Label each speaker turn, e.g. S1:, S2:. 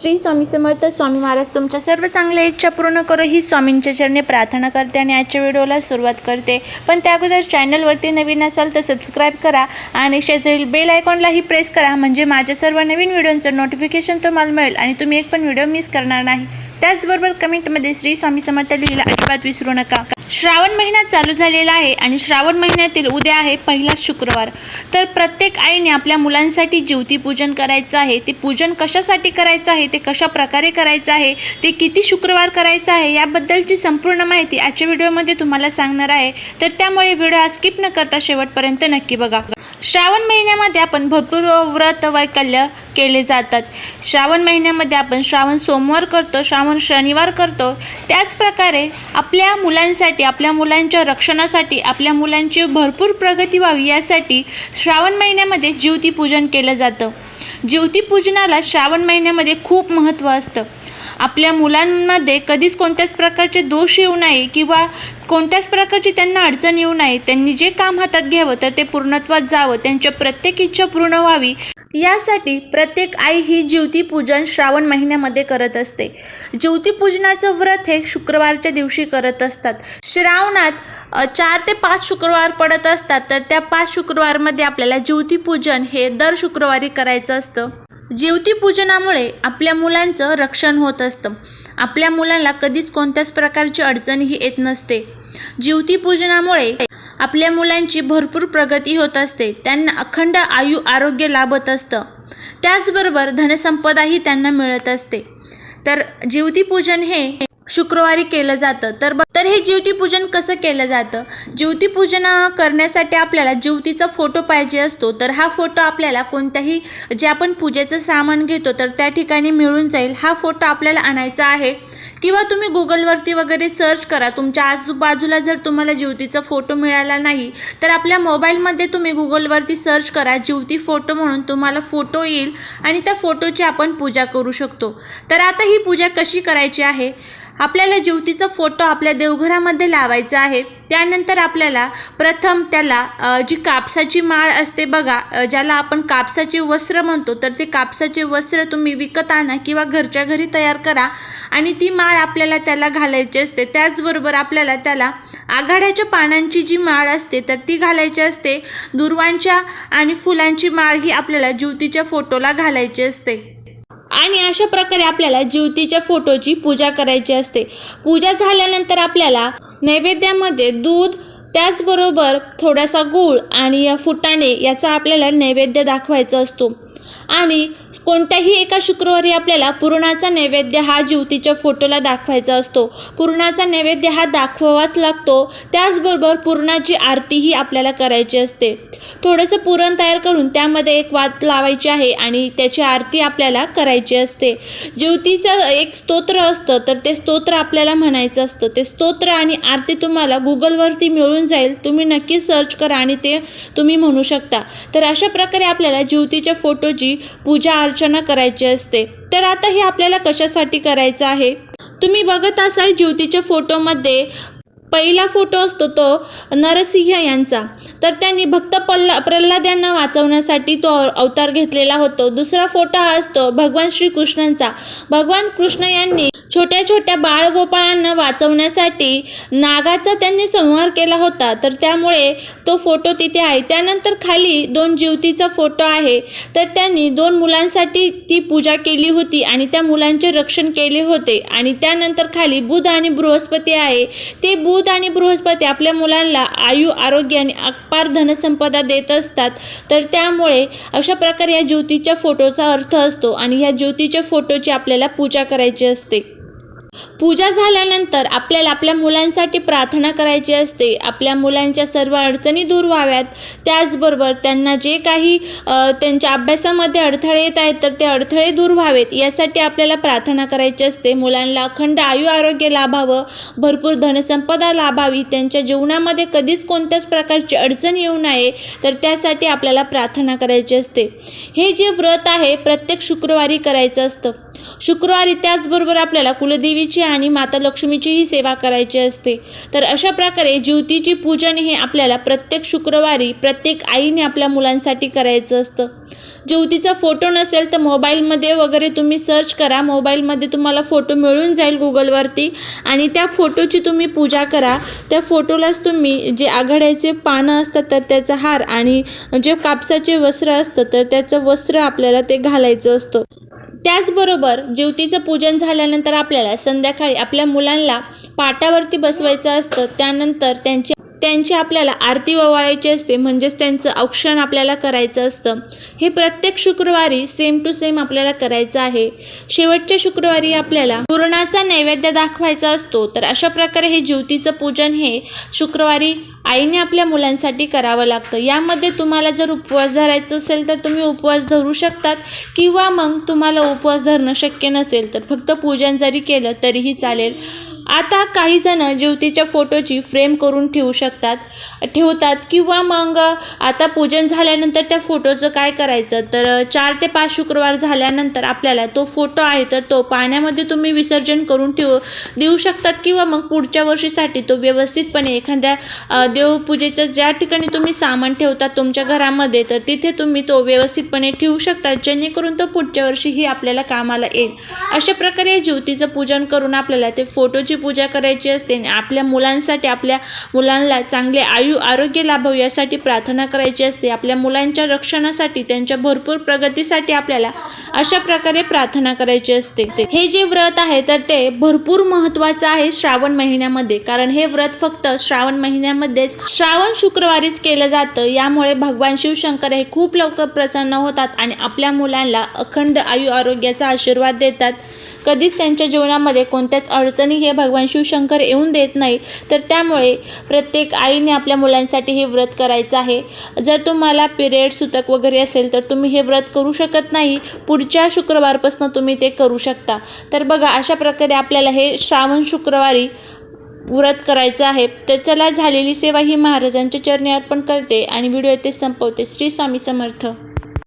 S1: श्री स्वामी समर्थ. स्वामी महाराज तुमच्या सर्व चांगल्या इच्छा पूर्ण करो ही स्वामींच्या चरणी प्रार्थना करते आणि आजच्या व्हिडिओला सुरुवात करते. पण त्या अगोदर चॅनलवरती नवीन असाल तर सबस्क्राईब करा आणि शेजारील बेल आयकॉनलाही प्रेस करा, म्हणजे माझ्या सर्व नवीन व्हिडिओचं नोटिफिकेशन तुम्हाला मिळेल आणि तुम्ही एक पण व्हिडिओ मिस करणार नाही. त्याचबरोबर कमेंटमध्ये श्री स्वामी समर्थ लिहायला अजिबात विसरू नका. श्रावण महिना चालू झालेला आहे आणि श्रावण महिन्यातील उद्या आहे पहिला शुक्रवार. तर प्रत्येक आईने आपल्या मुलांसाठी ज्योती पूजन करायचं आहे. ते पूजन कशासाठी करायचं आहे, ते कशा प्रकारे करायचं आहे, ते किती शुक्रवार करायचं आहे, याबद्दलची संपूर्ण माहिती आजच्या व्हिडिओमध्ये तुम्हाला सांगणार आहे. तर त्यामुळे व्हिडिओ स्किप न करता शेवटपर्यंत नक्की बघा. श्रावण महिन्यामध्ये आपण भरपूर व्रत वैकल्य केले जातात. श्रावण महिन्यामध्ये आपण श्रावण सोमवार करतो, श्रावण शनिवार करतो. त्याचप्रकारे आपल्या मुलांसाठी, आपल्या मुलांच्या रक्षणासाठी, आपल्या मुलांची भरपूर प्रगती व्हावी यासाठी श्रावण महिन्यामध्ये ज्योती पूजन केलं जातं. ज्योती पूजनाला श्रावण महिन्यामध्ये खूप महत्त्व असतं. आपल्या मुलांमध्ये कधीच कोणत्याच प्रकारचे दोष येऊ नये किंवा कोणत्याच प्रकारची त्यांना अडचण येऊ नये. त्यांनी जे काम हातात घ्यावं तर ते पूर्णत्वात जावं, त्यांच्या प्रत्येक इच्छा पूर्ण व्हावी यासाठी प्रत्येक आई ही ज्योती पूजन श्रावण महिन्यामध्ये करत असते. ज्योती पूजनाचं व्रत हे शुक्रवारच्या दिवशी करत असतात. श्रावणात 4 ते 5 शुक्रवार पडत असतात. तर त्या 5 शुक्रवारमध्ये आपल्याला ज्योती पूजन हे दर शुक्रवारी करायचं असतं. ज्योती पूजनामुळे आपल्या मुलांचं रक्षण होत असतं. आपल्या मुलांना कधीच कोणत्याच प्रकारची अडचणही येत नसते. ज्योती पूजनामुळे आपल्या मुलांची भरपूर प्रगती होत असते. त्यांना अखंड आयु आरोग्य लाभत असतं. त्याचबरोबर धनसंपदाही त्यांना मिळत असते. तर ज्योती पूजन हे शुक्रवारी केलं जातं. तर हे ज्योती पूजन कसं केलं जातं? ज्योती पूजन करण्यासाठी आपल्याला ज्योतीचा फोटो पाहिजे असतो. तर हा फोटो आपल्याला कोणत्याही जे आपण पूजेचं सामान घेतो तर त्या ठिकाणी मिळून जाईल. हा फोटो आपल्याला आणायचा आहे किंवा तुम्ही गुगलवरती वगैरे सर्च करा. तुमच्या आजूबाजूला जर तुम्हाला ज्योतीचा फोटो मिळाला नाही तर आपल्या मोबाईलमध्ये तुम्ही गुगलवरती सर्च करा ज्योती फोटो म्हणून, तुम्हाला फोटो येईल आणि त्या फोटोची आपण पूजा करू शकतो. तर आता ही पूजा कशी करायची आहे? आपल्याला ज्योतीचा फोटो आपल्या देवघरामध्ये लावायचा आहे. त्यानंतर आपल्याला प्रथम त्याला जी कापसाची माळ असते बघा, ज्याला आपण कापसाचे वस्त्र म्हणतो, तर ते कापसाचे वस्त्र तुम्ही विकत आणा किंवा घरच्या घरी तयार करा आणि ती माळ आपल्याला त्याला घालायची असते. त्याचबरोबर आपल्याला त्याला आघाड्याच्या पानांची जी माळ असते तर ती घालायची असते. दुर्वांच्या आणि फुलांची माळ ही आपल्याला ज्योतीच्या फोटोला घालायची असते आणि अशा प्रकारे आपल्याला ज्योतीच्या फोटोची पूजा करायची असते. पूजा झाल्यानंतर आपल्याला नैवेद्यामध्ये दूध, त्याचबरोबर थोडासा गूळ आणि फुटाणे याचा आपल्याला नैवेद्य दाखवायचा असतो. आणि कोणत्याही एका शुक्रवारी आपल्याला पुरणाचा नैवेद्य हा ज्योतीच्या फोटोला दाखवायचा असतो. पुरणाचा नैवेद्य हा दाखवावाच लागतो. त्याचबरोबर पुरणाची आरतीही आपल्याला करायची असते. थोडंसं पुरण तयार करून त्यामध्ये एक वात लावायची आहे आणि त्याची आरती आपल्याला करायची असते. ज्योतीचं एक स्तोत्र असतं तर ते स्तोत्र आपल्याला म्हणायचं असतं. ते स्तोत्र आणि आरती तुम्हाला गुगलवरती मिळून जाईल. तुम्ही नक्की सर्च करा आणि ते तुम्ही म्हणू शकता. तर अशा प्रकारे आपल्याला ज्योतीच्या फोटोची पूजा अर्चना करायची असते. तर आता हे आपल्याला कशासाठी करायचं आहे? तुम्ही बघत असाल ज्योतीच्या फोटोमध्ये पहिला फोटो असतो तो नरसिंह यांचा. तर त्यांनी भक्त प्रल्हाद यांना वाचवण्यासाठी तो अवतार घेतलेला होता. दुसरा फोटो हा असतो भगवान श्रीकृष्णांचा. भगवान कृष्ण यांनी छोट्या छोट्या बाळगोपाळांना वाचवण्यासाठी नागाचा त्यांनी संहार केला होता. तर त्यामुळे तो फोटो तिथे आहे. त्यानंतर खाली 2 ज्योतीचा फोटो आहे. तर त्यांनी 2 मुलांसाठी ती पूजा केली होती आणि त्या मुलांचे रक्षण केले होते. आणि त्यानंतर खाली बुध आणि बृहस्पती आहे. ते बुध आणि बृहस्पती आपल्या मुलांना आयु आरोग्य आणि अपार धनसंपदा देत असतात. तर त्यामुळे अशा प्रकारे या ज्योतीच्या फोटोचा अर्थ असतो आणि ह्या ज्योतीच्या फोटोची आपल्याला पूजा करायची असते. पूजा झाल्यानंतर आपल्याला आपल्या मुलांसाठी प्रार्थना करायची असते. आपल्या मुलांच्या सर्व अडचणी दूर व्हाव्यात, त्याचबरोबर त्यांना जे काही त्यांच्या अभ्यासामध्ये अडथळे येत आहेत तर ते अडथळे दूर व्हावेत यासाठी आपल्याला प्रार्थना करायची असते. मुलांना अखंड आयु आरोग्य लाभावं, भरपूर धनसंपदा लाभावी, त्यांच्या जीवनामध्ये कधीच कोणत्याच प्रकारची अडचण येऊ नये तर त्यासाठी आपल्याला प्रार्थना करायची असते. हे जे व्रत आहे प्रत्येक शुक्रवारी करायचं असतं. शुक्रवारी त्याचबरोबर आपल्याला कुलदेवीची आणि माता लक्ष्मीचीही सेवा करायची असते. तर अशा प्रकारे ज्योतीची पूजन हे आपल्याला प्रत्येक शुक्रवारी प्रत्येक आईने आपल्या मुलांसाठी करायचं असतं. ज्योतीचा फोटो नसेल तर मोबाईलमध्ये वगैरे तुम्ही सर्च करा, मोबाईलमध्ये तुम्हाला फोटो मिळून जाईल गुगलवरती आणि त्या फोटोची तुम्ही पूजा करा. त्या फोटोलाच तुम्ही जे आघाड्याचे पानं असतात तर त्याचा हार आणि जे कापसाचे वस्त्र असतं तर त्याचं वस्त्र आपल्याला ते घालायचं असतं. त्याचबरोबर ज्योतीचं पूजन झाल्यानंतर आपल्याला संध्याकाळी आपल्या मुलांना पाटावरती बसवायचं असतं. त्यानंतर त्यांची आपल्याला आरती ओवाळायची असते, म्हणजेच त्यांचं औक्षण आपल्याला करायचं असतं. हे प्रत्येक शुक्रवारी सेम टू सेम आपल्याला करायचं आहे. शेवटच्या शुक्रवारी आपल्याला पुरणाचा नैवेद्य दाखवायचा असतो. तर अशा प्रकारे हे ज्योतीचं पूजन हे शुक्रवारी आईने आपल्या मुलांसाठी करावं लागतं. यामध्ये तुम्हाला जर उपवास धरायचा असेल तर तुम्ही उपवास धरू शकतात किंवा मग तुम्हाला उपवास धरणं शक्य नसेल तर फक्त पूजन जरी केलं तरीही चालेल. आता काही जण ज्योतीच्या फोटोची फ्रेम करून ठेवतात किंवा मग आता पूजन झाल्यानंतर त्या फोटोचं काय करायचं तर 4 ते 5 शुक्रवार झाल्यानंतर आपल्याला तो फोटो आहे तर तो पाण्यामध्ये तुम्ही विसर्जन करून देऊ शकतात किंवा मग पुढच्या वर्षीसाठी तो व्यवस्थितपणे एखाद्या देवपूजेचं ज्या ठिकाणी तुम्ही सामान ठेवतात तुमच्या घरामध्ये तर तिथे तुम्ही तो व्यवस्थितपणे ठेवू शकतात, जेणेकरून तो पुढच्या वर्षीही आपल्याला कामाला येईल. अशा प्रकारे ज्योतीचं पूजन करून आपल्याला ते फोटोची पूजा करायची असते आणि आपल्या मुलांसाठी आपल्या मुलांना चांगले आरोग्य लाभावं यासाठी प्रार्थना करायची असते. आपल्या मुलांच्या रक्षणासाठी त्यांच्या भरपूर प्रगतीसाठी आपल्याला अशा प्रकारे प्रार्थना करायची असते. हे जे व्रत आहे तर ते भरपूर महत्त्वाचं आहे श्रावण महिन्यामध्ये, कारण हे व्रत फक्त श्रावण महिन्यामध्येच श्रावण शुक्रवारीच केलं जातं. यामुळे भगवान शिवशंकर हे खूप लवकर प्रसन्न होतात आणि आपल्या मुलांना अखंड आरोग्याचा आशीर्वाद देतात. कधीच त्यांच्या जीवनामध्ये कोणत्याच अडचणी हे भगवान शिवशंकर येऊन देत नाही. तर त्यामुळे प्रत्येक आईने आपल्या मुलांसाठी हे व्रत करायचं आहे. जर तुम्हाला पिरियड सुतक वगैरे असेल तर तुम्ही हे व्रत करू शकत नाही, पुढच्या शुक्रवारपासून तुम्ही ते करू शकता. तर बघा अशा प्रकारे आपल्याला हे श्रावण शुक्रवारी व्रत करायचं आहे. तर चला, झालेली सेवा ही महाराजांच्या चरणी अर्पण करते आणि व्हिडिओ इथे संपवते. श्री स्वामी समर्थ.